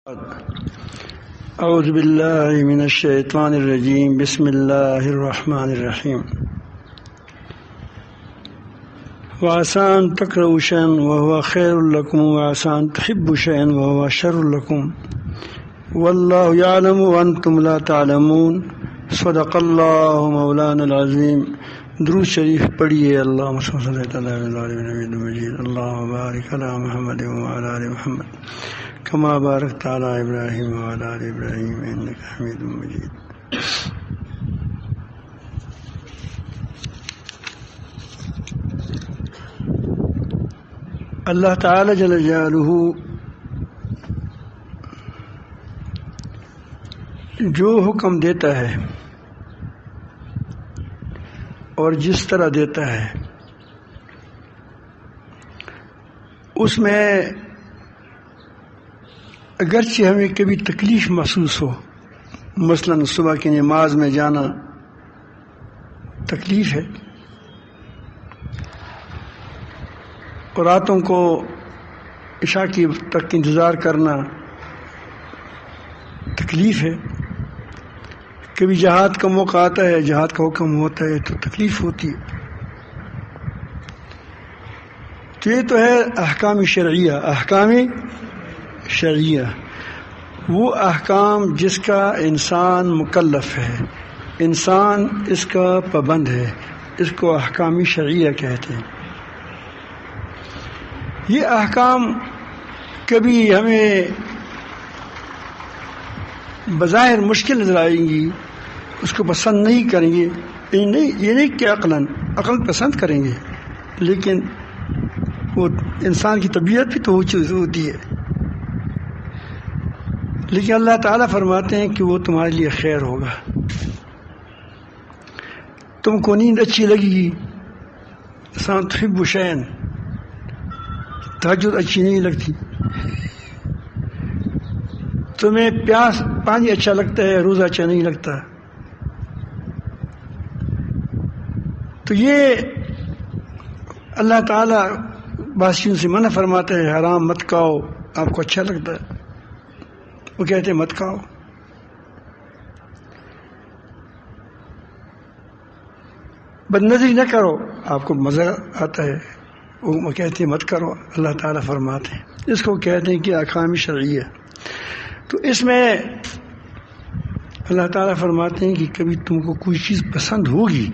اعوذ باللہ من الشیطان الرجیم بسم اللہ الرحمن الرحیم وعسى أن تكرهوا شيئا وهو خير لكم وعسى أن تحبوا شيئا وهو شر لكم والله يعلم وأنتم لا تعلمون صدق الله مولانا العظیم۔ درود شریف پڑھیے۔ اللہم صل علی محمد اللہم بارک علی محمد وعلی آل محمد کما بارکت علی ابراہیم وعلی آل ابراہیم انک حمید مجید۔ اللہ تعالی جل جلالہ جو حکم دیتا ہے اور جس طرح دیتا ہے اس میں اگرچہ ہمیں کبھی تکلیف محسوس ہو، مثلاً صبح کی نماز میں جانا تکلیف ہے، اور راتوں کو عشاء کی تک انتظار کرنا تکلیف ہے، کبھی جہاد کا موقع آتا ہے، جہاد کا حکم ہوتا ہے تو تکلیف ہوتی ہے۔ تو یہ تو ہے احکام شرعیہ۔ احکام شرعیہ وہ احکام جس کا انسان مکلف ہے، انسان اس کا پابند ہے، اس کو احکام شرعیہ کہتے ہیں۔ یہ احکام کبھی ہمیں بظاہر مشکل نظر آئیں گی، اس کو پسند نہیں کریں گے، یہ نہیں کہ عقل پسند کریں گے، لیکن وہ انسان کی طبیعت بھی تو ہوتی ہے۔ لیکن اللہ تعالیٰ فرماتے ہیں کہ وہ تمہارے لیے خیر ہوگا۔ تم کو نیند اچھی لگے گی، انسان تحب شیئا، تہجد اچھی نہیں لگتی، تمہیں پانی اچھا لگتا ہے، روزہ اچھا نہیں لگتا۔ تو یہ اللہ تعالیٰ بعض چیزوں سے منع فرماتا ہے، حرام مت کھاؤ، آپ کو اچھا لگتا ہے، وہ کہتے ہیں مت کھاؤ۔ بد نظری نہ کرو، آپ کو مزہ آتا ہے، وہ کہتے ہیں مت کرو۔ اللہ تعالیٰ فرماتے ہیں، اس کو کہتے ہیں کہ احکام شرعیہ۔ تو اس میں اللہ تعالیٰ فرماتے ہیں کہ کبھی تم کو کوئی چیز پسند ہوگی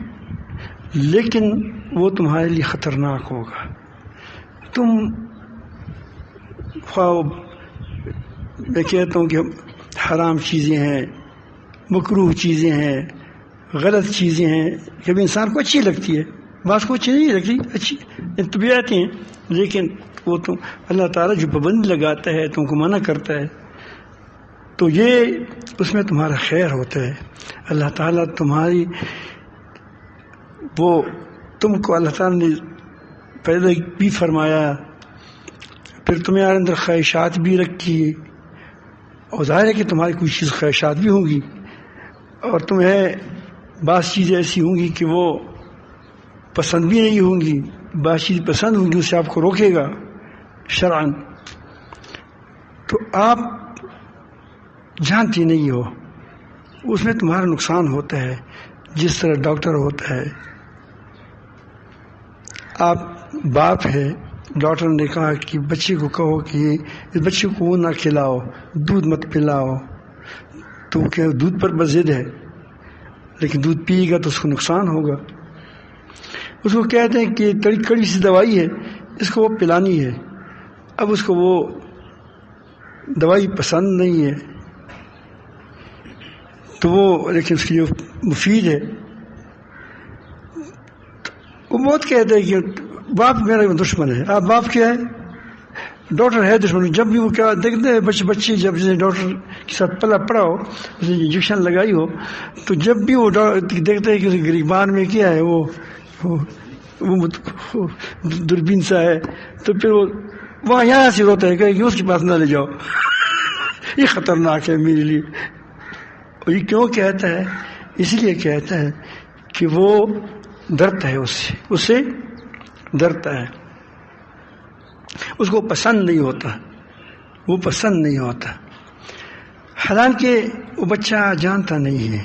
لیکن وہ تمہارے لیے خطرناک ہوگا۔ تم میں کہتا ہوں کہ حرام چیزیں ہیں، مکروہ چیزیں ہیں، غلط چیزیں ہیں، کبھی انسان کو اچھی لگتی ہے، بعض کو اچھی نہیں لگتی، اچھی طبیعتیں ہیں، لیکن وہ تم اللہ تعالیٰ جو پابندی لگاتا ہے، تم کو منع کرتا ہے، تو یہ اس میں تمہارا خیر ہوتا ہے۔ اللہ تعالیٰ تمہاری وہ تم کو اللہ تعالیٰ نے پیدا بھی فرمایا، پھر تمہارے اندر خواہشات بھی رکھی، اور ظاہر ہے کہ تمہاری کوئی چیز خواہشات بھی ہوں گی، اور تمہیں بعض چیزیں ایسی ہوں گی کہ وہ پسند بھی نہیں ہوں گی، بعض چیز پسند ہوں گی، اس سے آپ کو روکے گا شرعاً، تو آپ جانتی نہیں ہو، اس میں تمہارا نقصان ہوتا ہے۔ جس طرح ڈاکٹر ہوتا ہے، آپ باپ ہے، ڈاکٹر نے کہا کہ بچے کو کہو کہ اس بچے کو وہ نہ کھلاؤ، دودھ مت پلاؤ، تو کہ دودھ پر بس ضد ہے، لیکن دودھ پیے گا تو اس کو نقصان ہوگا۔ اس کو کہتے ہیں کہ کڑی سی دوائی ہے، اس کو وہ پلانی ہے، اب اس کو وہ دوائی پسند نہیں ہے، تو وہ لیکن اس کی جو مفید ہے، وہ بہت کہتے ہیں کہ باپ میرا دشمن ہے۔ آپ باپ کیا ہے؟ ڈاکٹر ہے دشمن۔ جب بھی وہ کیا دیکھتے ہیں بچے جب جیسے ڈاکٹر کے ساتھ پڑا ہو، اسے انجیکشن لگائی ہو، تو جب بھی وہ دیکھتے ہیں کہ گریبان میں کیا ہے، وہ دوربین سا ہے، تو پھر وہ وہاں یہاں سے روتا ہے کہ اس کے پاس نہ لے جاؤ، یہ خطرناک ہے میرے لیے۔ اور یہ کیوں کہتا ہے؟ اس لیے کہتا ہے کہ وہ ڈرتا ہے، اس سے ڈرتا ہے، اس کو پسند نہیں ہوتا، وہ پسند نہیں ہوتا۔ حالانکہ وہ بچہ جانتا نہیں ہے.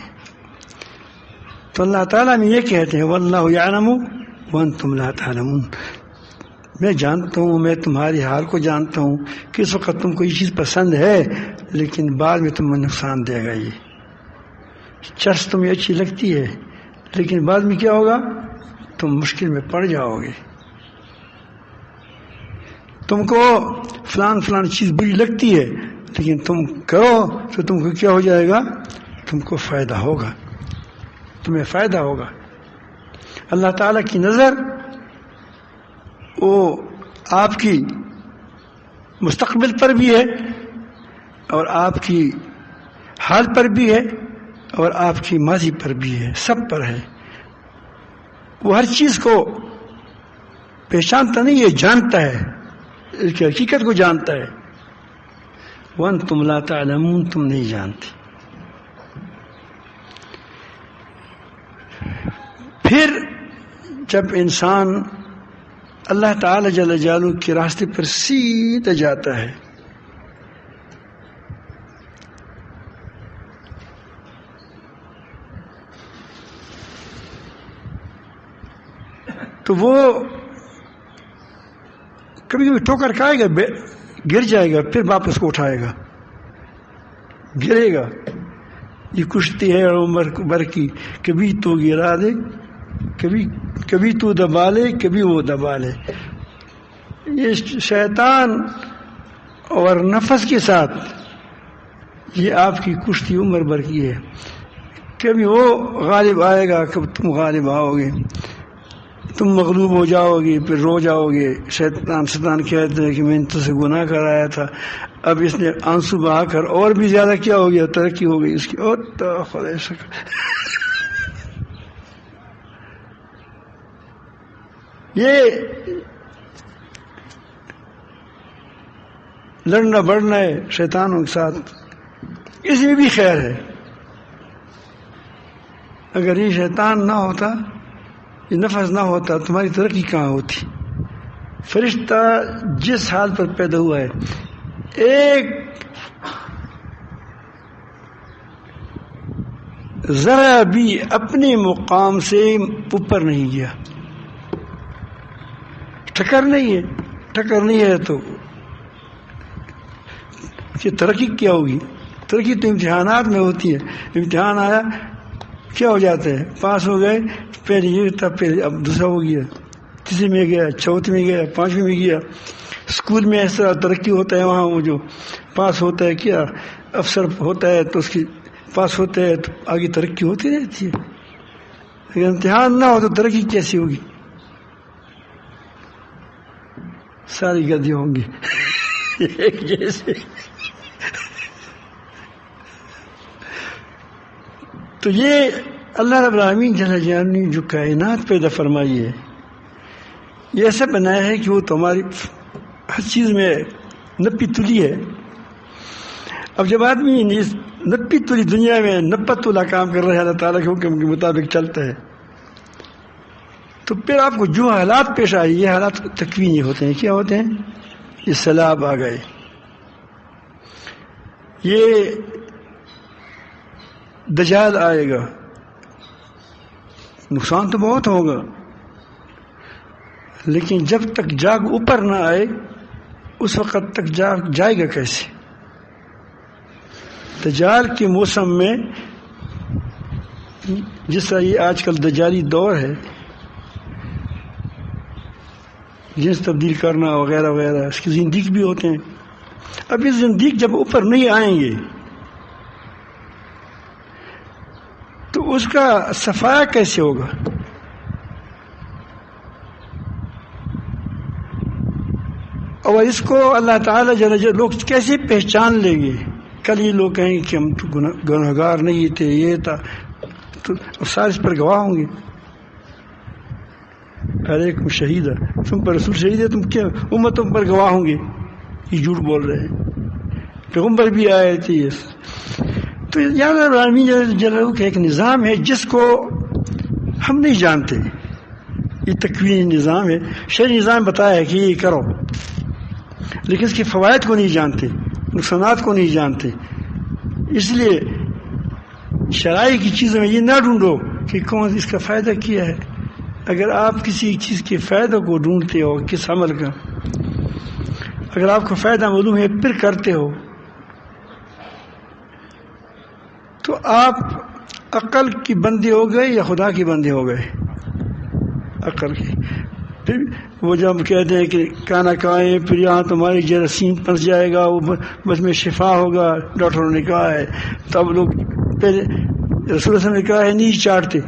تو اللہ تعالیٰ میں یہ کہتے ہیں واللہ یعلم وانتم لا تعلمون، میں جانتا ہوں، میں تمہاری حال کو جانتا ہوں کہ اس وقت تم کو یہ چیز پسند ہے لیکن بعد میں تمہیں نقصان دے گا. یہ چرس تمہیں اچھی لگتی ہے لیکن بعد میں کیا ہوگا؟ تم مشکل میں پڑ جاؤ گے. تم کو فلان چیز بری لگتی ہے لیکن تم کرو تو تم کو کیا ہو جائے گا؟ تم کو فائدہ ہوگا، تمہیں فائدہ ہوگا. اللہ تعالیٰ کی نظر وہ آپ کی مستقبل پر بھی ہے اور آپ کی حال پر بھی ہے اور آپ کی ماضی پر بھی ہے، سب پر ہے. وہ ہر چیز کو پہچانتا نہیں ہے، جانتا ہے، اس کی حقیقت کو جانتا ہے. وانتم لا تعلمون، تم نہیں جانتے. پھر جب انسان اللہ تعالی جل جلالہ کے راستے پر سیدھا جاتا ہے تو وہ کبھی کبھی ٹھوکر کھائے گا، گر جائے گا، پھر واپس کو اٹھائے گا، گرے گا. یہ کشتی ہے عمر بھر کی، کبھی تو گرا دے، کبھی تو دبا لے، کبھی وہ دبا لے. یہ شیطان اور نفس کے ساتھ یہ آپ کی کشتی عمر بھر کی ہے. کبھی وہ غالب آئے گا، کبھی تم غالب آؤ گے، تم مغلوب ہو جاؤ گے، پھر رو جاؤ گے. شیطان کہتے ہیں کہ میں نے تجھ سے گناہ کرایا تھا، اب اس نے آنسو بہا کر اور بھی زیادہ کیا ہو گیا، ترقی ہو گئی اس کی. اور تو خدا شکر یہ لڑنا بڑھنا ہے شیطانوں کے ساتھ، اس میں بھی خیر ہے. اگر یہ شیطان نہ ہوتا، یہ نفس نہ ہوتا، تمہاری ترقی کہاں ہوتی؟ فرشتہ جس حال پر پیدا ہوا ہے، ایک ذرا بھی اپنے مقام سے اوپر نہیں گیا. ٹکر نہیں ہے تو کہ ترقی کیا ہوگی؟ ترقی تو امتحانات میں ہوتی ہے. امتحان آیا، کیا ہو جاتے ہیں؟ پاس ہو گئے، پہلے یہ تھا، پہلے اب دوسرا ہو گیا، تیسری میں گیا، چوتھی میں گیا، پانچویں میں گیا. اسکول میں اس طرح ترقی ہوتا ہے، وہاں وہ جو پاس ہوتا ہے، کیا افسر ہوتا ہے تو اس کی پاس ہوتا ہے تو آگے ترقی ہوتی رہتی ہے. اگر امتحان نہ ہو تو ترقی کیسی ہوگی؟ ساری گدی ہوں گی ایک جیسے. تو یہ اللہ رب العالمین جل جلالہ نے جو کائنات پیدا فرمائی ہے، یہ ایسا بنایا ہے کہ وہ تمہاری ہر چیز میں نپی تلی ہے. اب جب آدمی نپی تلی دنیا میں نپت تلا کام کر رہا ہے، اللہ تعالیٰ کے حکم کے مطابق چلتا ہے، تو پھر آپ کو جو حالات پیش آئے، یہ حالات تکوینی ہوتے ہیں. کیا ہوتے ہیں؟ یہ سیلاب آ گئے، یہ دجال آئے گا، نقصان تو بہت ہوگا، لیکن جب تک جاگ اوپر نہ آئے اس وقت تک جاگ جائے گا کیسے؟ دجال کے موسم میں جس طرح یہ آج کل دجالی دور ہے، جنس تبدیل کرنا وغیرہ وغیرہ، اس کے زندگی بھی ہوتے ہیں. اب یہ زندگی جب اوپر نہیں آئیں گے تو اس کا صفایا کیسے ہوگا؟ اور اس کو اللہ تعالیٰ جل جلالہ لوگ کیسے پہچان لیں گے؟ کل یہ لوگ کہیں کہ ہم تو گنہگار نہیں تھے، یہ تھا، تو سارے اس پر گواہ ہوں گے. علیکم شہید، تم پر رسول شہید ہے، تم کیا امتوں پر گواہ ہوں گے. یہ جھوٹ بول رہے ہیں، پیغمبر بھی آئے تھے. تو یاد العالمین جل جلالہ کا ایک نظام ہے جس کو ہم نہیں جانتے. یہ تکوینی نظام ہے، شرعی نظام بتایا ہے کہ یہ کرو، لیکن اس کے فوائد کو نہیں جانتے، نقصانات کو نہیں جانتے. اس لیے شرائع کی چیزوں میں یہ نہ ڈھونڈو کہ کون اس کا فائدہ کیا ہے. اگر آپ کسی چیز کے فائدہ کو ڈھونڈتے ہو کس عمل کا، اگر آپ کو فائدہ معلوم ہے پھر کرتے ہو، تو آپ عقل کی بندے ہو گئے یا خدا کی بندے ہو گئے؟ عقل کی. پھر وہ جب کہتے ہیں کہ کھانا کھائیں پھر یہاں تمہاری جراثیم پھنس جائے گا، وہ بس میں شفا ہوگا، ڈاکٹروں نے کہا ہے، تب لوگ پھر رسول اللہ نے کہا ہے نہیں چاٹتے.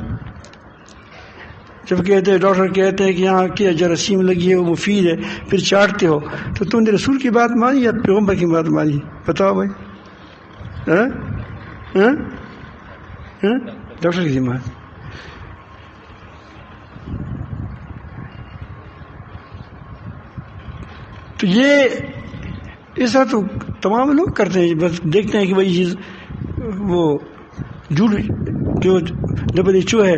جب کہتے ہیں ڈاکٹر کہتے ہیں کہ یہاں کیا جراثیم لگی ہے وہ مفید ہے، پھر چاٹتے ہو، تو تم نے رسول کی بات مانی یا پیغمبر کی بات مانی؟ بتاؤ بھائی. ڈاکٹر کی ذمہ. تو یہ ایسا تو تمام لوگ کرتے ہیں، بس دیکھتے ہیں کہ وہی چیز وہ جھوٹ جو WHO ہے،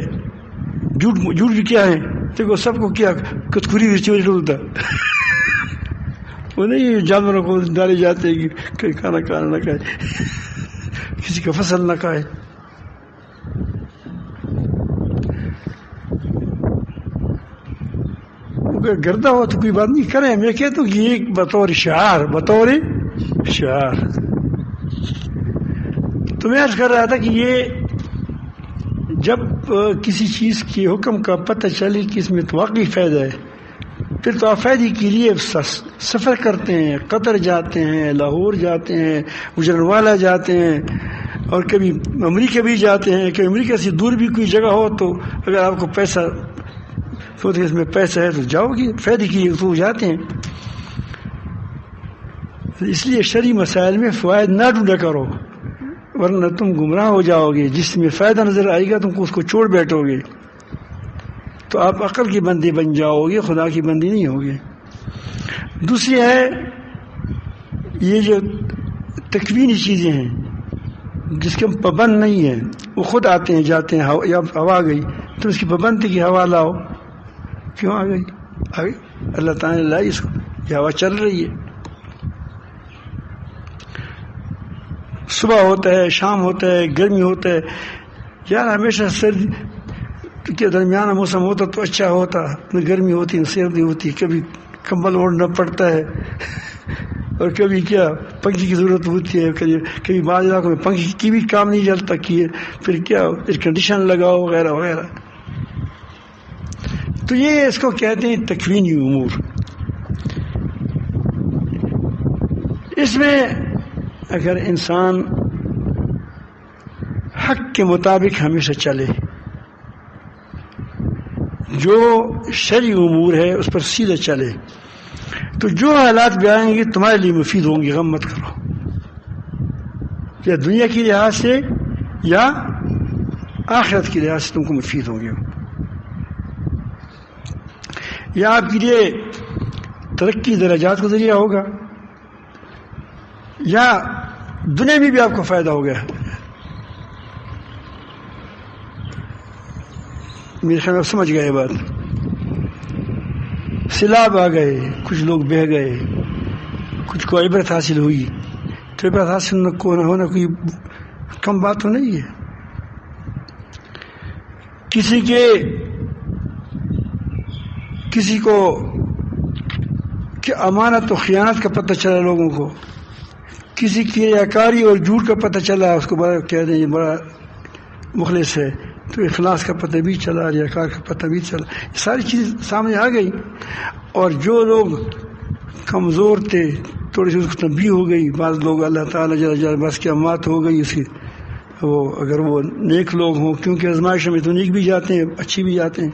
جھوٹ بھی کیا ہے، دیکھو سب کو کیا کتکری بھی چوری ڈولتا وہ نہیں جانوروں کو ڈالے جاتے کہ کھانا نہ کھائے، کسی کا فصل نہ کھائے. گردہ ہو تو کوئی بات نہیں کریں. میں کہتا ہوں کہ یہ بطور شعار تو میں عرض کر رہا تھا کہ یہ جب کسی چیز کے حکم کا پتہ چلے کہ اس میں تو واقعی فائدہ ہے، پھر تو آپ فائدے کے لیے سفر کرتے ہیں، قطر جاتے ہیں، لاہور جاتے ہیں، گجرانوالہ جاتے ہیں، اور کبھی امریکہ بھی جاتے ہیں. کہ امریکہ سے دور بھی کوئی جگہ ہو تو اگر آپ کو پیسہ سوچتے اس میں پیسہ ہے تو جاؤ گے، فائدے کے لیے تو جاتے ہیں. اس لیے شرعی مسائل میں فوائد نہ ڈھونڈا کرو، ورنہ تم گمراہ ہو جاؤ گے. جس میں فائدہ نظر آئے گا تم کو اس کو چھوڑ بیٹھو گے، تو آپ عقل کے بندے بن جاؤ گے، خدا کی بندے نہیں ہوگے. دوسری ہے یہ جو تکوینی چیزیں ہیں جس کے ہم پابند نہیں ہیں، وہ خود آتے ہیں جاتے ہیں. یا ہوا گئی تو اس کی پابند تھی کہ ہوا لاؤ، کیوں آ گئی؟ اللہ تعالیٰ نے لائی اس کو، یہ ہوا چل رہی ہے. صبح ہوتا ہے، شام ہوتا ہے، گرمی ہوتا ہے. یار ہمیشہ سردی کے درمیان موسم ہوتا تو اچھا ہوتا، نہ گرمی ہوتی نہ سردی ہوتی. کبھی کمبل اوڑھنا پڑتا ہے اور کبھی کیا پنکھے کی ضرورت ہوتی ہے. کبھی بعض علاقوں میں پنکھے کی بھی کام نہیں چلتا، پھر کیا ایئر کنڈیشن لگاؤ وغیرہ وغیرہ. تو یہ اس کو کہتے ہیں تکوینی امور. اس میں اگر انسان حق کے مطابق ہمیشہ چلے، جو شرعی امور ہے اس پر سیدھے چلے، تو جو حالات بھی آئیں گے تمہارے لیے مفید ہوں گے. غم مت کرو، یا دنیا کی لحاظ سے یا آخرت کی لحاظ سے تم کو مفید ہوں گے. یا آپ کے لیے ترقی درجات کا ذریعہ ہوگا، یا دنیا میں بھی آپ کو فائدہ ہو گیا. میرے خیال میں آپ سمجھ گئے بات. سیلاب آ گئے، کچھ لوگ بہہ گئے، کچھ کو عبرت حاصل ہوئی. تو عبرت حاصل نہ ہونا کوئی کم بات تو نہیں ہے. کسی کو کہ امانت و خیانت کا پتہ چلا لوگوں کو، کسی کی ریاکاری اور جھوٹ کا پتہ چلا، اس کو بڑا کہہ دیں یہ بڑا مخلص ہے، تو اخلاص کا پتہ بھی چلا، ریاکار کا پتہ بھی چلا. یہ ساری چیز سامنے آ گئی. اور جو لوگ کمزور تھے تھوڑی سی اس کو تنبیہ ہو گئی. بعض لوگ اللہ تعالیٰ جل بس کی امات ہو گئی اس کی، وہ اگر وہ نیک لوگ ہوں، کیونکہ آزمائش میں تو نیک بھی جاتے ہیں، اچھی بھی جاتے ہیں،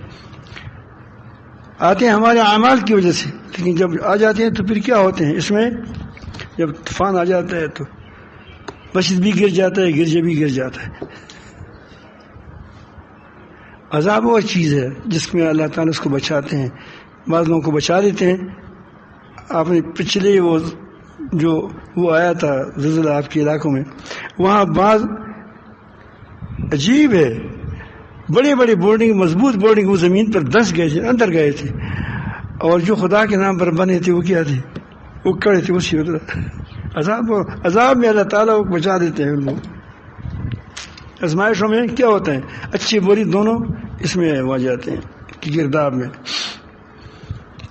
آتے ہیں ہمارے اعمال کی وجہ سے. لیکن جب آ جاتے ہیں تو پھر کیا ہوتے ہیں؟ اس میں جب طوفان آ جاتا ہے تو مسجد بھی گر جاتا ہے، گرجے بھی گر جاتا ہے. عذاب وہ چیز ہے جس میں اللہ تعالیٰ اس کو بچاتے ہیں. بعض لوگوں کو بچا دیتے ہیں. آپ نے پچھلے وہ آیا تھا زلزلہ آپ کے علاقوں میں، وہاں بعض عجیب ہے، بڑے بڑے بورڈنگ، مضبوط بورڈنگ، وہ زمین پر دھنس گئے تھے، اندر گئے تھے. اور جو خدا کے نام پر بنے تھے وہ کیا تھے؟ وہ کڑے تھے اسی وقت. عذاب میں اللہ تعالیٰ کو بچا دیتے ہیں ان لوگ. آزمائشوں میں کیا ہوتا ہے، اچھی بری دونوں اس میں ہو جاتے ہیں کہ گرداب میں.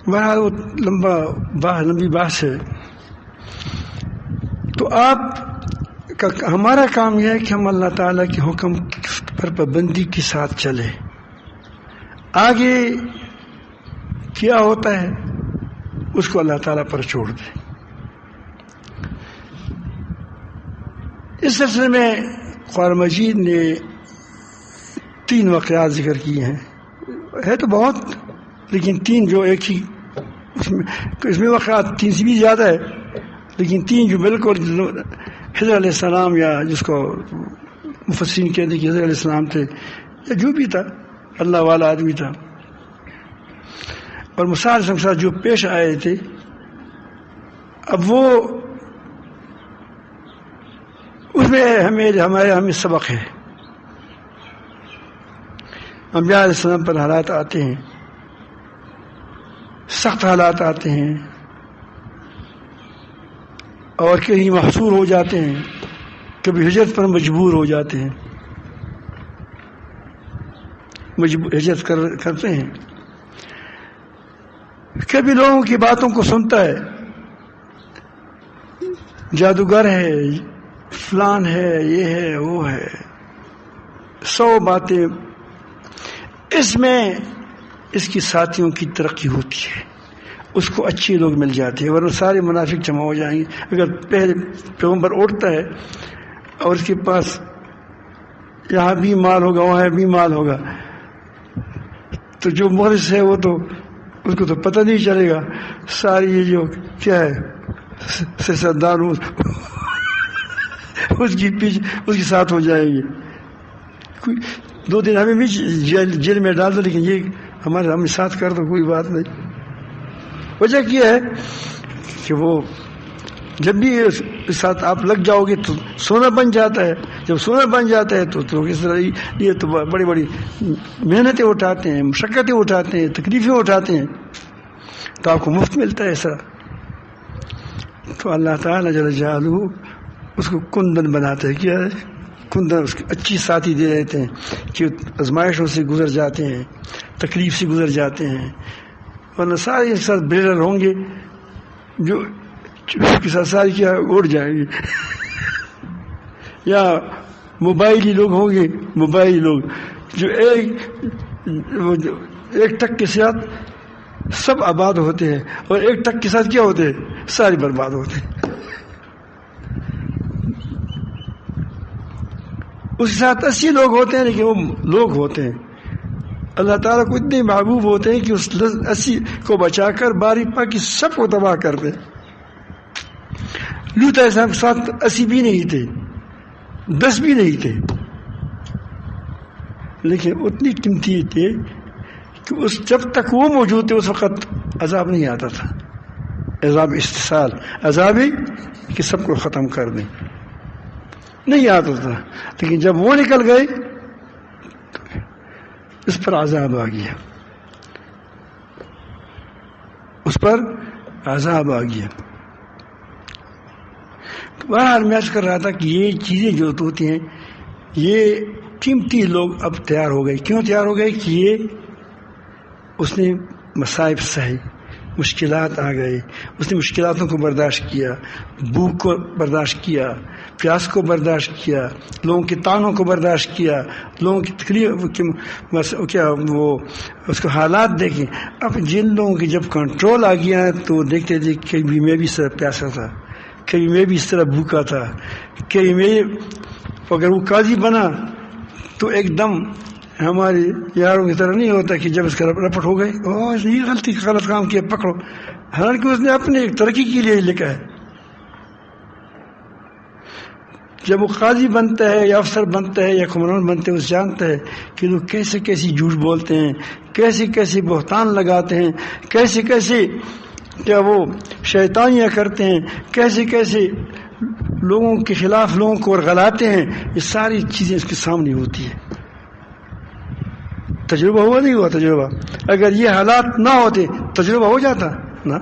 بہرحال وہ لمبی بحث ہے. تو ہمارا کام یہ ہے کہ ہم اللہ تعالیٰ کے حکم پر پابندی کے ساتھ چلے. آگے کیا ہوتا ہے اس کو اللہ تعالیٰ پر چھوڑ دیں. اس سلسلے میں قرآن مجید نے 3 واقعات ذکر کیے ہیں. ہے تو بہت، لیکن 3 جو ایک ہی اس میں واقعات 3 سے بھی زیادہ ہے، لیکن 3 جو بالکل حضرت علیہ السلام، یا جس کو مفسرین کہتے ہیں کہ حضرت علیہ السلام تھے یا جو بھی تھا اللہ والا آدمی تھا، اور موسیٰ علیہ السلام کے ساتھ جو پیش آئے تھے، اب وہ اس میں ہمیں سبق ہے. انبیاء علیہ السلام پر حالات آتے ہیں، سخت حالات آتے ہیں، اور کہیں محصور ہو جاتے ہیں، کبھی ہجرت پر مجبور ہو جاتے ہیں، ہجرت کرتے ہیں. کبھی لوگوں کی باتوں کو سنتا ہے، جادوگر ہے، فلان ہے، یہ ہے، وہ ہے، 100 باتیں. اس میں اس کی ساتھیوں کی ترقی ہوتی ہے، اس کو اچھے لوگ مل جاتے ہیں، ورنہ سارے منافق جمع ہو جائیں گے. اگر پہلے پیغمبر اٹھتا ہے اور اس کے پاس یہاں بھی مال ہوگا، وہاں بھی مال ہوگا، تو جو مخلص ہے وہ تو اس کو تو پتہ نہیں چلے گا. ساری یہ جو کیا ہے سردار اس کے ساتھ ہو جائیں گے. 2 دن ہمیں بھی جیل میں ڈال دو، لیکن یہ ہمیں ساتھ کر دو، کوئی بات نہیں. وجہ کیا ہے کہ وہ جب بھی اس ساتھ آپ لگ جاؤ گے تو سونا بن جاتا ہے. جب سونا بن جاتا ہے تو اس طرح یہ تو بڑی بڑی محنتیں اٹھاتے ہیں، مشقتیں اٹھاتے ہیں، تکلیفیں اٹھاتے ہیں، تو آپ کو مفت ملتا ہے ایسا. تو اللہ تعالیٰ جل جلالہ اس کو کندن بناتا ہے. کیا ہے کندن؟ اس کو اچھی ساتھی دے دیتے ہیں کہ آزمائشوں سے گزر جاتے ہیں، تکلیف سے گزر جاتے ہیں. ورنہ سارے ایک ساتھ بریلر ہوں گے جو اس کے ساتھ ساری کیا اڑ جائیں گے. یا موبائلی لوگ ہوں گے، موبائلی لوگ جو ایک ٹک کے ساتھ سب آباد ہوتے ہیں، اور ایک ٹک کے ساتھ کیا ہوتے ہیں؟ سارے برباد ہوتے ہیں. اس کے ساتھ 80 لوگ ہوتے ہیں، لیکن وہ لوگ ہوتے ہیں. اللہ تعالیٰ کو اتنے محبوب ہوتے ہیں کہ اس 80 کو بچا کر باری پاکی سب کو تباہ کر دیں. لوط علیہ السلام کے ساتھ 80 بھی نہیں تھے، 10 بھی نہیں تھے، لیکن اتنی قیمتی تھے کہ جب تک وہ موجود تھے اس وقت عذاب نہیں آتا تھا. عذاب استحصال، عذاب کہ سب کو ختم کر دیں، نہیں آتا تھا. لیکن جب وہ نکل گئے اس پر عذاب آ گیا، اس پر عذاب آ گیا. بہرحال میں عرض کر رہا تھا کہ یہ چیزیں جو ہوتی ہیں، یہ قیمتی لوگ اب تیار ہو گئے. کیوں تیار ہو گئے؟ کہ یہ اس نے مصائب سہی، مشکلات آ گئے، اس نے مشکلاتوں کو برداشت کیا، بھوک کو برداشت کیا، پیاس کو برداشت کیا، لوگوں کے طعنوں کو برداشت کیا، لوگوں کی تکلیف کیا وہ اس کو حالات دیکھیں. اب جن لوگوں کی جب کنٹرول آ گیا تو دیکھتے تھے کہ میں بھی اس طرح پیاسا تھا، کبھی میں بھی اس طرح بھوکا تھا، کبھی میں اگر وہ قاضی بنا تو ایک دم ہمارے یاروں کی طرح نہیں ہوتا کہ جب اس کا رپٹ ہو گئے اس نے یہ غلط کام کیا پکڑو. حالانکہ اس نے اپنے ایک ترقی کے لیے لکھا ہے. جب وہ قاضی بنتا ہے یا افسر بنتا ہے یا حکمران بنتے ہیں، اس جانتا ہے کہ لوگ کیسے کیسی جھوٹ بولتے ہیں، کیسے کیسے بہتان لگاتے ہیں، کیسے کیسے کیا وہ شیطانیاں کرتے ہیں، کیسے کیسے لوگوں کے خلاف لوگوں کو ورغلاتے ہیں. یہ ساری چیزیں اس کے سامنے ہوتی ہیں. تجربہ ہوا نہیں ہوا؟ تجربہ اگر یہ حالات نہ ہوتے تجربہ ہو جاتا نا.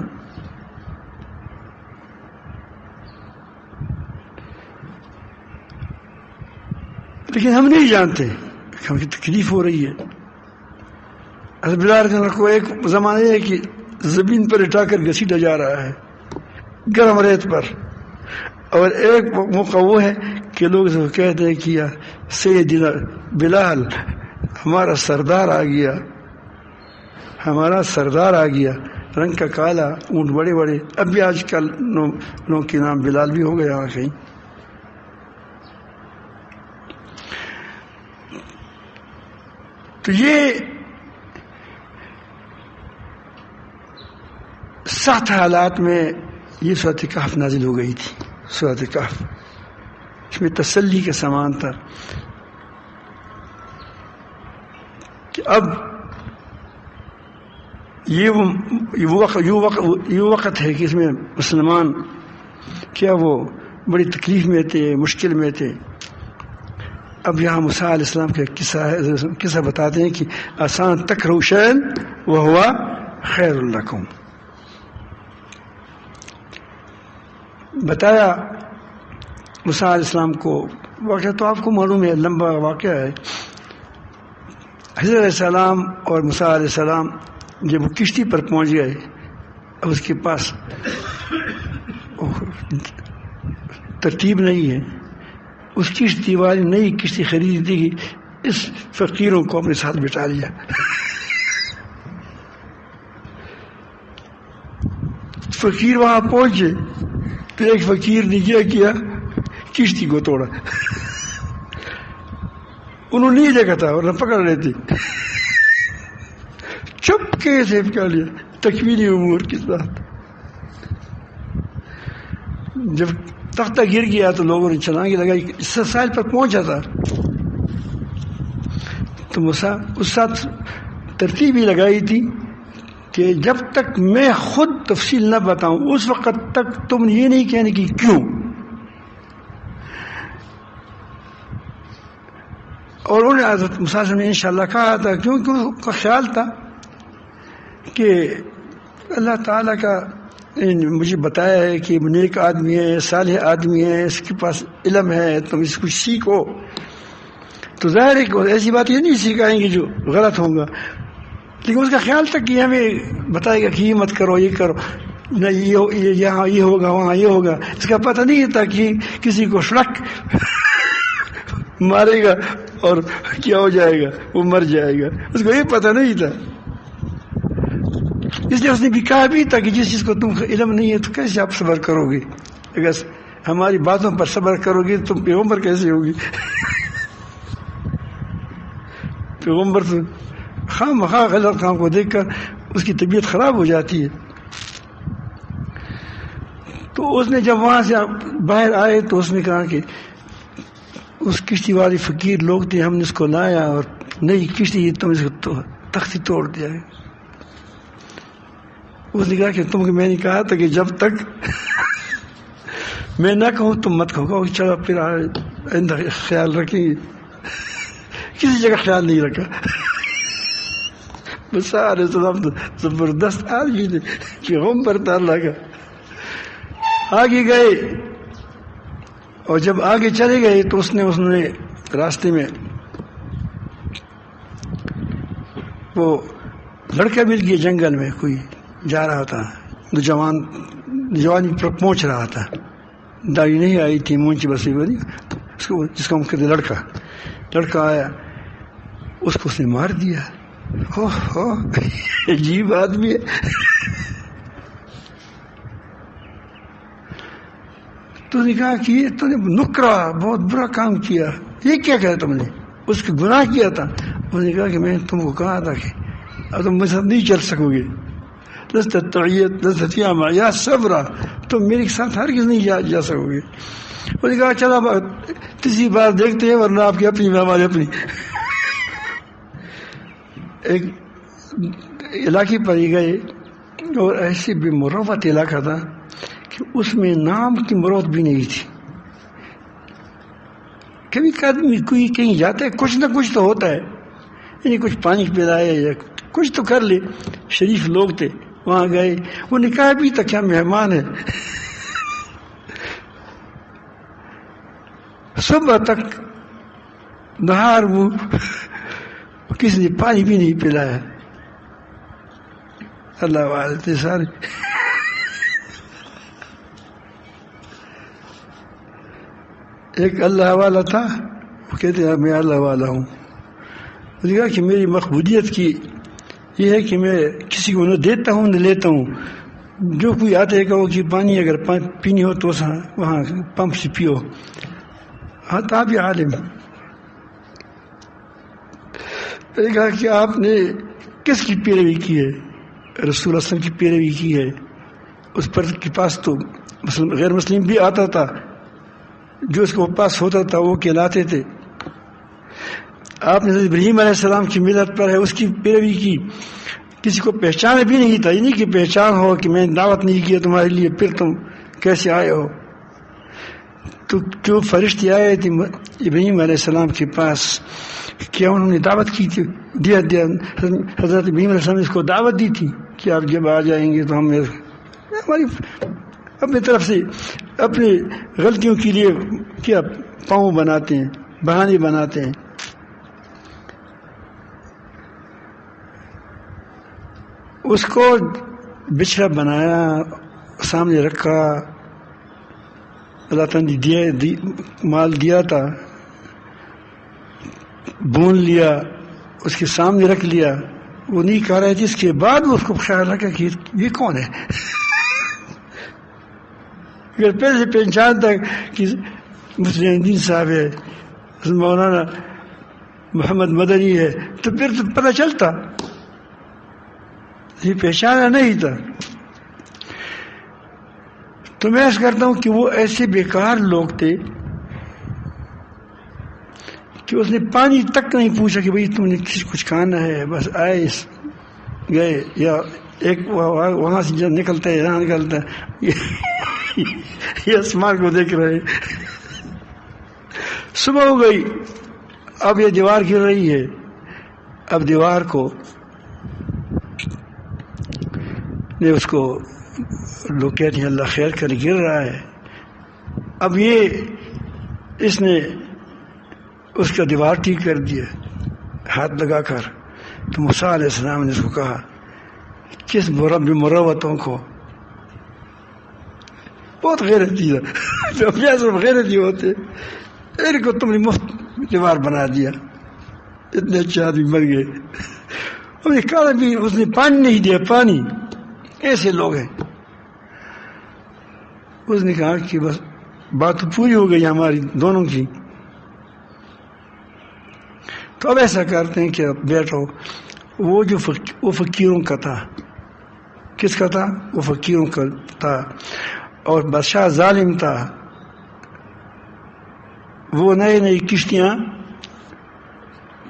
لیکن ہم نہیں جانتے کہ ہمیں تکلیف ہو رہی ہے. حضرت بلال رضی اللہ عنہ کو ایک زمانہ ہے کہ زمین پر لٹا کر گھسیٹا جا رہا ہے گرم ریت پر، اور ایک موقع وہ ہے کہ لوگ کہتے ہیں کہ سیدنا بلال ہمارا سردار آ گیا، ہمارا سردار آ گیا، رنگ کا کالا، اونٹ بڑے بڑے. اب بھی آج کل لوگوں کے نام بلال بھی ہو گیا وہاں کہیں. تو یہ سخت حالات میں یہ سورۃ کہف نازل ہو گئی تھی. سورۃ کہف اس میں تسلی کا سامان تھا کہ اب یہ وقت ہے کہ اس میں مسلمان کیا وہ بڑی تکلیف میں تھے، مشکل میں تھے. اب یہاں موسیٰ علیہ السلام کا قصہ بتاتے ہیں کہ آسان تکرہوا شیئا وہو خیر لکم. بتایا موسیٰ علیہ السلام کو واقعہ، تو آپ کو معلوم ہے، لمبا واقعہ ہے. حضرت علیہ السلام اور موسیٰ علیہ السلام جب وہ کشتی پر پہنچ گئے، اب اس کے پاس ترتیب نہیں ہے. اس کشتی والی نئی کشتی خریدی تھی، اس فقیروں کو اپنے ساتھ بٹھا لیا. فقیر وہاں پہنچے تو ایک فقیر نے کیا کشتی کو توڑا. انہوں نے نہیں دیکھا تھا اور نہ پکڑ رہے تھے، چپکے سے پکڑ لیا تکمیلی امور کے ساتھ. جب تختہ گر گیا تو لوگوں نے چھلانگیں لگائی. ساحل پر پہنچا تھا تو موسیٰ اس ساتھ ترتیب ہی لگائی تھی کہ جب تک میں خود تفصیل نہ بتاؤں اس وقت تک تم یہ نہیں کہنے کہ کیوں. اور انہوں نے حضرت موسیٰ نے انشاءاللہ کہا تھا، کیونکہ ان کا خیال تھا کہ اللہ تعالیٰ کا مجھے بتایا ہے کہ نیک آدمی ہے، صالح آدمی ہے، اس کے پاس علم ہے، تم اس کو سیکھو. تو ظاہر ہے کہ ایسی بات یہ نہیں سکھائیں گے جو غلط ہوں گا، لیکن اس کا خیال تھا کہ ہمیں بتائے گا کہ یہ مت کرو، یہ کرو، نہ یہاں یہ ہوگا، وہاں یہ ہوگا. اس کا پتہ نہیں تھا کہ کسی کو سڑک مارے گا اور کیا ہو جائے گا، وہ مر جائے گا. اس کو یہ پتہ نہیں تھا. اس لیے اس نے بھی کہا بھی تھا کہ جس چیز کو تم علم نہیں ہے تو کیسے آپ صبر کرو گے؟ اگر ہماری باتوں پر صبر کرو گے تو پیغمبر کیسے ہوگی؟ پیغمبر تو خواہ مخواہ غلط کام کو دیکھ کر اس کی طبیعت خراب ہو جاتی ہے. تو اس نے جب وہاں سے باہر آئے تو اس نے کہا کہ اس کشتی والی فقیر لوگ تھے، ہم نے اس کو لایا اور نئی کشتی تم اس کو تختی توڑ دیا ہے. اس نے کہا کہ میں نے کہا تھا کہ جب تک میں نہ کہوں تم مت کہو. چلو پھر آئندہ خیال رکھیں گے. کسی جگہ خیال نہیں رکھا. سارے سلام زبردست آدمی تھے، پیغمبر تھا اللہ کا. آگے گئے اور جب آگے چلے گئے تو اس نے راستے میں وہ لڑکا مل گیا جنگل میں، کوئی جا رہا تھا، جوانی پر پہنچ رہا تھا، داڑھی نہیں آئی تھی، مونچھی بسی بنی، جس کو ہم کہتے لڑکا آیا، اس کو اس نے مار دیا. عجیب آدمی ہے. تو نے کہا کہ یہ تو نے نکرا، بہت برا کام کیا. یہ کیا کہا تم نے؟ اس کے گناہ کیا تھا. انہوں نے کہا کہ میں نے تم کو کہا تھا کہ اب تم میرے ساتھ نہیں چل سکو گے. لست تعیت لست یا صبرا، تم میرے ساتھ ہرگز نہیں جا سکو گے. انہوں نے کہا چلا تیسری بار دیکھتے ہیں، ورنہ آپ کی اپنی ہماری اپنی. ایک علاقے پر ہی گئے اور ایسے بے مروت علاقہ تھا کہ اس میں نام کی مروت بھی نہیں تھی. کبھی آدمی کوئی کہیں جاتا ہے کچھ نہ کچھ تو ہوتا ہے، یعنی کچھ پانی پلائے یا کچھ تو کر لے. شریف لوگ تھے، وہاں گئے. وہ نے کہا بھی تھا کیا مہمان ہے. صبح تک نہار وہ کسی نے پانی بھی نہیں پلایا. اللہ والے تھے سارے. ایک اللہ والا تھا, وہ کہتے ہیں میں اللہ والا ہوں. اس نے کہا کہ میری مقبولیت کی یہ ہے کہ میں کسی کو نہ دیتا ہوں نہ لیتا ہوں. جو کوئی آتے ہے کہو کہ پانی اگر پینی ہو تو وہاں پمپ سے پیو. ہاں تو آپ عالم. میں نے کہا کہ آپ نے کس کی پیروی کی ہے؟ رسول اللہ صلی اللہ علیہ وسلم کی پیروی کی ہے. اس پر کے پاس تو غیر مسلم بھی آتا تھا, جو اس کو پاس ہوتا تھا وہ کہلاتے تھے. آپ نے ابراہیم علیہ السلام کی ملت پر ہے اس کی پیروی کی. کسی کو پہچان بھی نہیں تھا, یہ نہیں کہ پہچان ہو کہ میں دعوت نہیں کیا تمہارے لیے پھر تم کیسے آئے ہو. تو جو فرشتے آئے تھے ابراہیم علیہ السلام کے پاس, کیا انہوں نے دعوت کی تھی؟ دیا حضرت ابراہیم علیہ السلام نے اس کو دعوت دی تھی کہ آپ جب آ جائیں گے تو ہم ہماری اپنی طرف سے اپنی غلطیوں کے لیے کیا پاؤں بناتے ہیں, بہانے بناتے ہیں. اس کو بچھڑا بنایا, سامنے رکھا. اللہ تعالیٰ نے مال دیا تھا, بون لیا, اس کے سامنے رکھ لیا. وہ نہیں کہہ رہے تھے. اس کے بعد اس کو خیال رکھا کہ یہ کون ہے. اگر پہلے سے پہچانتا کہ مسلم الدین صاحب ہے, مولانا محمد مدنی ہے, تو پھر تو پتہ چلتا. یہ پہچانا نہیں تھا. تو میں ایسا کرتا ہوں کہ وہ ایسے بیکار لوگ تھے کہ اس نے پانی تک نہیں پوچھا کہ بھئی تم نے کچھ کھانا ہے, بس آئے گئے. یا ایک وہاں سے جب نکلتا ہے یہاں نکلتا ہے, یہ آسمان کو دیکھ رہے. صبح ہو گئی, اب یہ دیوار گر رہی ہے. اب دیوار کو اس کو لوگ کہتے ہیں اللہ خیر کر, گر رہا ہے. اب یہ اس نے اس کا دیوار ٹھیک کر دیا ہاتھ لگا کر. تو موسیٰ علیہ السلام نے اس کو کہا کس مروتوں کو, بہت غیرتی ہے, صرف غیرتی ہوتے, ان کو تم نے مفت دیوار بنا دیا, اتنے اچھے آدمی مر گئے. اور یہ کہا بھی اس نے پانی نہیں دیا, پانی. ایسے لوگ ہیں. اس نے کہا کہ بس بات تو پوری ہو گئی ہماری دونوں کی. تو اب ایسا کرتے ہیں کہ بیٹھو. وہ جو وہ فقیروں کا تھا. کس کا تھا؟ وہ فقیروں کا تھا. اور بادشاہ ظالم تھا. وہ نئی نئی کشتیاں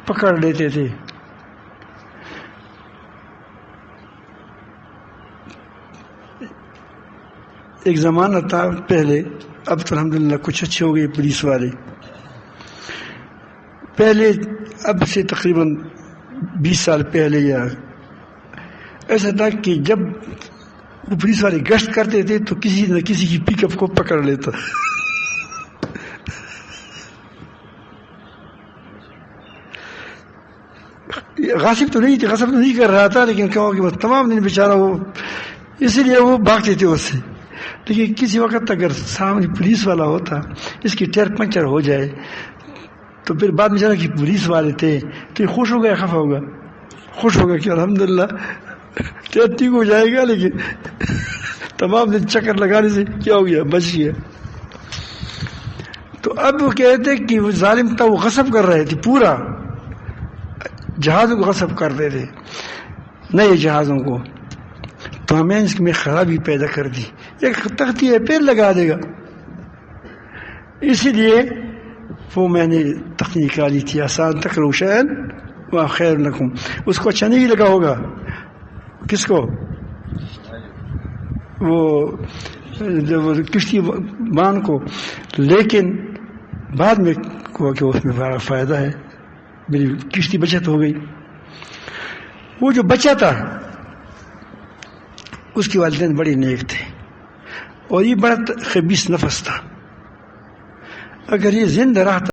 پکڑ لیتے تھے. ایک زمانہ تھا پہلے, اب تو الحمدللہ کچھ اچھے ہو گئے پولیس والے. پہلے اب سے تقریباً 20 سال پہلے یا ایسا تھا کہ جب وہ پولیس والے گشت کرتے تھے تو کسی نہ کسی کی پک اپ کو پکڑ لیتا. غاصب تو نہیں تھے, غصب تو نہیں کر رہا تھا, لیکن کہو کہ تمام دن بیچارہ وہ, اسی لیے وہ بھاگتے تھے اس سے. لیکن کسی وقت اگر سامنے پولیس والا ہوتا, اس کی ٹائر پنچر ہو جائے تو پھر بعد میں جانا کہ پولیس والے تھے تو یہ خوش ہو گیا, خفا ہوگا, خوش ہوگا کہ الحمدللہ ٹائر ٹھیک ہو جائے گا. لیکن تمام دن چکر لگانے سے کیا ہو گیا, بچ گیا. تو اب وہ کہتے کہ وہ ظالم تھا, وہ غصب کر رہے تھے, پورا جہازوں کو غصب کرتے تھے, نئے جہازوں کو. تو ہمیں اس میں خرابی پیدا کر دی. ایک تختی ہے پیر لگا دے گا, اسی لیے وہ میں نے تختی نکالی تھی. آسان تکرہوا شیئا وہو خیر لکم. اس کو اچھا نہیں لگا ہوگا. کس کو؟ وہ کشتی بان کو. لیکن بعد میں کہا کہ اس میں بڑا فائدہ ہے, میری کشتی بچت ہو گئی. وہ جو بچا تھا اس کے والدین بڑے نیک تھے, اور یہ بڑا خبیث نفس تھا. اگر یہ زندہ رہتا